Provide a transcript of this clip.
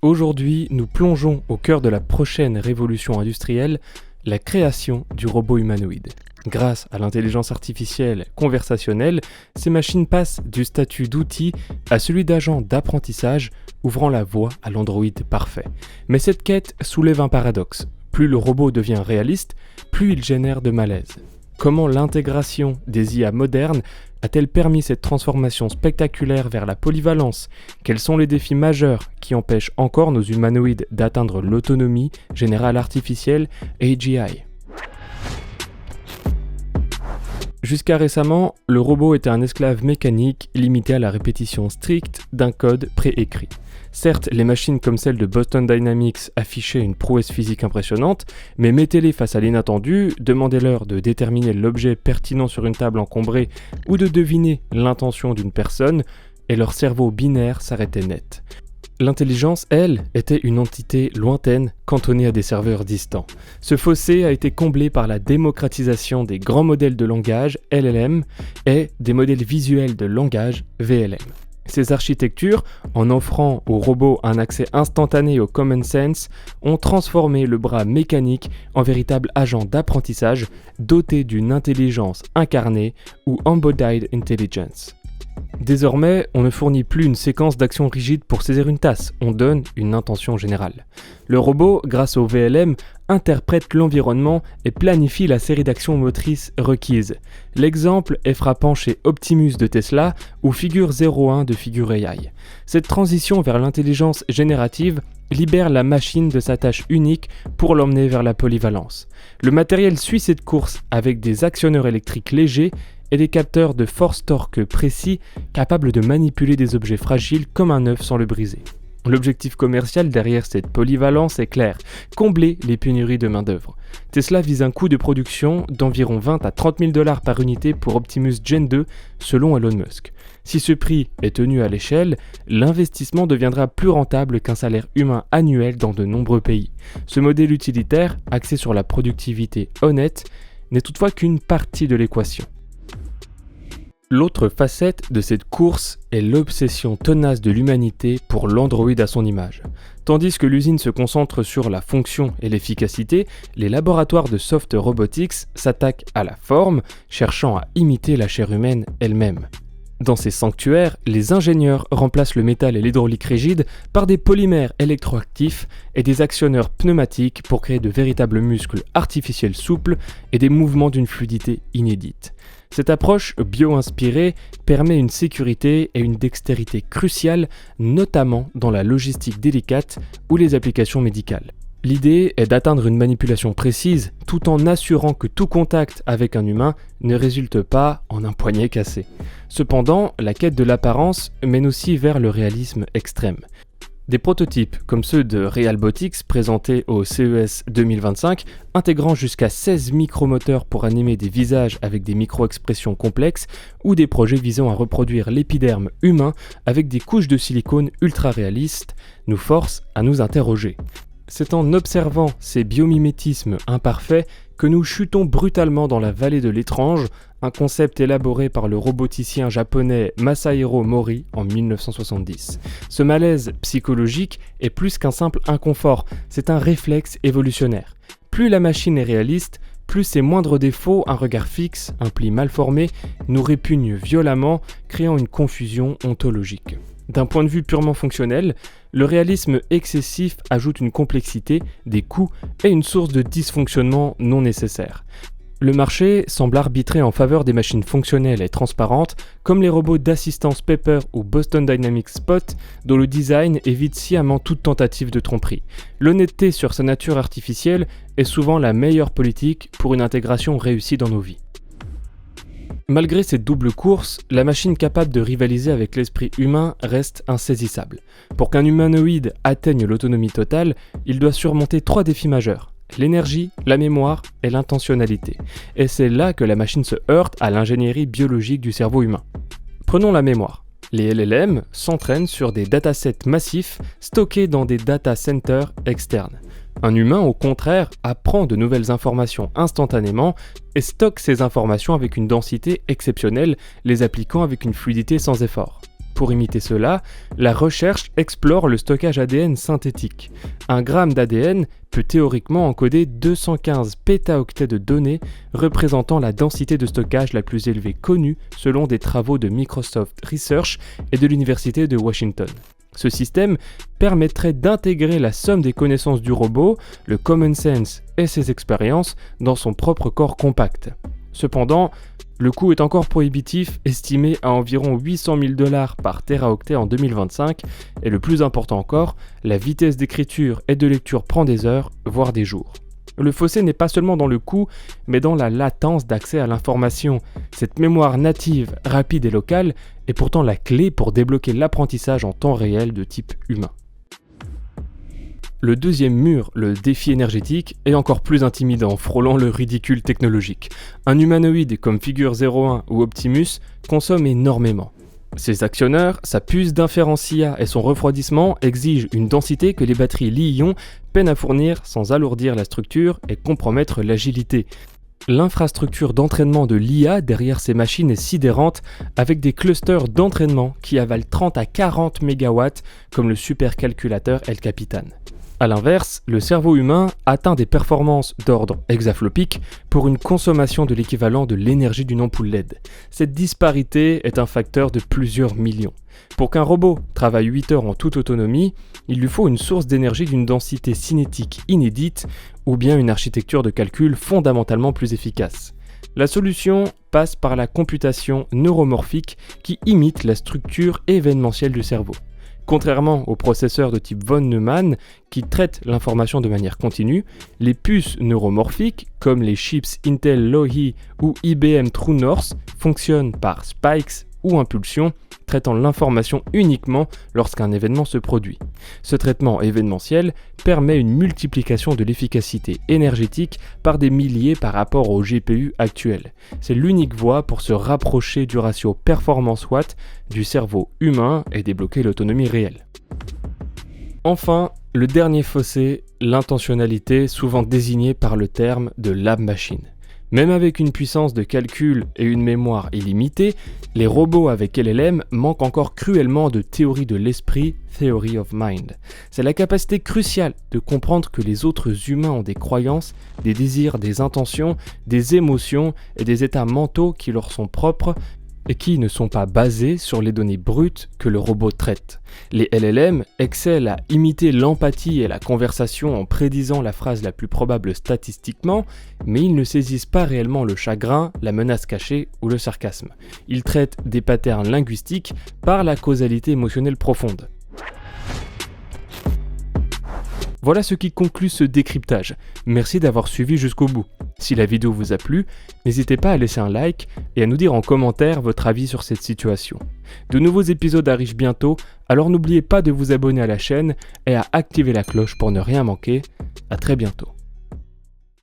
Aujourd'hui, nous plongeons au cœur de la prochaine révolution industrielle, la création du robot humanoïde. Grâce à l'intelligence artificielle conversationnelle, ces machines passent du statut d'outil à celui d'agent d'apprentissage, ouvrant la voie à l'androïde parfait. Mais cette quête soulève un paradoxe. Plus le robot devient réaliste, plus il génère de malaise. Comment l'intégration des IA modernes a-t-elle permis cette transformation spectaculaire vers la polyvalence ? Quels sont les défis majeurs qui empêchent encore nos humanoïdes d'atteindre l'autonomie générale artificielle AGI ? Jusqu'à récemment, le robot était un esclave mécanique limité à la répétition stricte d'un code préécrit. Certes, les machines comme celle de Boston Dynamics affichaient une prouesse physique impressionnante, mais mettez-les face à l'inattendu, demandez-leur de déterminer l'objet pertinent sur une table encombrée ou de deviner l'intention d'une personne, et leur cerveau binaire s'arrêtait net. L'intelligence, elle, était une entité lointaine, cantonnée à des serveurs distants. Ce fossé a été comblé par la démocratisation des grands modèles de langage, LLM, et des modèles visuels de langage, VLM. Ces architectures, en offrant aux robots un accès instantané au common sense, ont transformé le bras mécanique en véritable agent d'apprentissage doté d'une intelligence incarnée ou embodied intelligence. Désormais, on ne fournit plus une séquence d'actions rigides pour saisir une tasse, on donne une intention générale. Le robot, grâce au VLM, interprète l'environnement et planifie la série d'actions motrices requises. L'exemple est frappant chez Optimus de Tesla ou Figure 01 de Figure AI. Cette transition vers l'intelligence générative libère la machine de sa tâche unique pour l'emmener vers la polyvalence. Le matériel suit cette course avec des actionneurs électriques légers et des capteurs de force-torque précis capables de manipuler des objets fragiles comme un œuf sans le briser. L'objectif commercial derrière cette polyvalence est clair, combler les pénuries de main-d'œuvre. Tesla vise un coût de production d'environ 20 à 30 000 $ par unité pour Optimus Gen 2, selon Elon Musk. Si ce prix est tenu à l'échelle, l'investissement deviendra plus rentable qu'un salaire humain annuel dans de nombreux pays. Ce modèle utilitaire, axé sur la productivité honnête, n'est toutefois qu'une partie de l'équation. L'autre facette de cette course est l'obsession tenace de l'humanité pour l'androïde à son image. Tandis que l'usine se concentre sur la fonction et l'efficacité, les laboratoires de soft robotics s'attaquent à la forme, cherchant à imiter la chair humaine elle-même. Dans ces sanctuaires, les ingénieurs remplacent le métal et l'hydraulique rigide par des polymères électroactifs et des actionneurs pneumatiques pour créer de véritables muscles artificiels souples et des mouvements d'une fluidité inédite. Cette approche bio-inspirée permet une sécurité et une dextérité cruciales, notamment dans la logistique délicate ou les applications médicales. L'idée est d'atteindre une manipulation précise tout en assurant que tout contact avec un humain ne résulte pas en un poignet cassé. Cependant, la quête de l'apparence mène aussi vers le réalisme extrême. Des prototypes comme ceux de Realbotics présentés au CES 2025, intégrant jusqu'à 16 micromoteurs pour animer des visages avec des micro-expressions complexes, ou des projets visant à reproduire l'épiderme humain avec des couches de silicone ultra réalistes, nous forcent à nous interroger. C'est en observant ces biomimétismes imparfaits que nous chutons brutalement dans la vallée de l'étrange, un concept élaboré par le roboticien japonais Masahiro Mori en 1970. Ce malaise psychologique est plus qu'un simple inconfort, c'est un réflexe évolutionnaire. Plus la machine est réaliste, plus ses moindres défauts, un regard fixe, un pli mal formé, nous répugnent violemment, créant une confusion ontologique. D'un point de vue purement fonctionnel, le réalisme excessif ajoute une complexité, des coûts et une source de dysfonctionnement non nécessaire. Le marché semble arbitrer en faveur des machines fonctionnelles et transparentes, comme les robots d'assistance Pepper ou Boston Dynamics Spot, dont le design évite sciemment toute tentative de tromperie. L'honnêteté sur sa nature artificielle est souvent la meilleure politique pour une intégration réussie dans nos vies. Malgré cette double course, la machine capable de rivaliser avec l'esprit humain reste insaisissable. Pour qu'un humanoïde atteigne l'autonomie totale, il doit surmonter 3 défis majeurs: l'énergie, la mémoire et l'intentionnalité. Et c'est là que la machine se heurte à l'ingénierie biologique du cerveau humain. Prenons la mémoire. Les LLM s'entraînent sur des datasets massifs stockés dans des data centers externes. Un humain, au contraire, apprend de nouvelles informations instantanément et stocke ces informations avec une densité exceptionnelle, les appliquant avec une fluidité sans effort. Pour imiter cela, la recherche explore le stockage ADN synthétique. Un gramme d'ADN peut théoriquement encoder 215 pétaoctets de données, représentant la densité de stockage la plus élevée connue selon des travaux de Microsoft Research et de l'Université de Washington. Ce système permettrait d'intégrer la somme des connaissances du robot, le common sense et ses expériences dans son propre corps compact. Cependant, le coût est encore prohibitif, estimé à environ 800 000 $ par téraoctet en 2025, et le plus important encore, la vitesse d'écriture et de lecture prend des heures, voire des jours. Le fossé n'est pas seulement dans le coût, mais dans la latence d'accès à l'information. Cette mémoire native, rapide et locale est pourtant la clé pour débloquer l'apprentissage en temps réel de type humain. Le deuxième mur, le défi énergétique, est encore plus intimidant, frôlant le ridicule technologique. Un humanoïde comme Figure 01 ou Optimus consomme énormément. Ses actionneurs, sa puce d'inférence IA et son refroidissement exigent une densité que les batteries Li-ion peinent à fournir sans alourdir la structure et compromettre l'agilité. L'infrastructure d'entraînement de l'IA derrière ces machines est sidérante, avec des clusters d'entraînement qui avalent 30 à 40 MW comme le supercalculateur El Capitan. A l'inverse, le cerveau humain atteint des performances d'ordre hexaflopique pour une consommation de l'équivalent de l'énergie d'une ampoule LED. Cette disparité est un facteur de plusieurs millions. Pour qu'un robot travaille 8 heures en toute autonomie, il lui faut une source d'énergie d'une densité cinétique inédite ou bien une architecture de calcul fondamentalement plus efficace. La solution passe par la computation neuromorphique qui imite la structure événementielle du cerveau. Contrairement aux processeurs de type von Neumann qui traitent l'information de manière continue, les puces neuromorphiques, comme les chips Intel Loihi ou IBM True North, fonctionnent par spikes ou impulsions, traitant l'information uniquement lorsqu'un événement se produit. Ce traitement événementiel permet une multiplication de l'efficacité énergétique par des milliers par rapport au GPU actuel. C'est l'unique voie pour se rapprocher du ratio performance-watt du cerveau humain et débloquer l'autonomie réelle. Enfin, le dernier fossé, l'intentionnalité, souvent désignée par le terme de lab-machine. Même avec une puissance de calcul et une mémoire illimitée, les robots avec LLM manquent encore cruellement de théorie de l'esprit, Theory of Mind. C'est la capacité cruciale de comprendre que les autres humains ont des croyances, des désirs, des intentions, des émotions et des états mentaux qui leur sont propres et qui ne sont pas basés sur les données brutes que le robot traite. Les LLM excellent à imiter l'empathie et la conversation en prédisant la phrase la plus probable statistiquement, mais ils ne saisissent pas réellement le chagrin, la menace cachée ou le sarcasme. Ils traitent des patterns linguistiques par la causalité émotionnelle profonde. Voilà ce qui conclut ce décryptage. Merci d'avoir suivi jusqu'au bout. Si la vidéo vous a plu, n'hésitez pas à laisser un like et à nous dire en commentaire votre avis sur cette situation. De nouveaux épisodes arrivent bientôt, alors n'oubliez pas de vous abonner à la chaîne et à activer la cloche pour ne rien manquer. À très bientôt.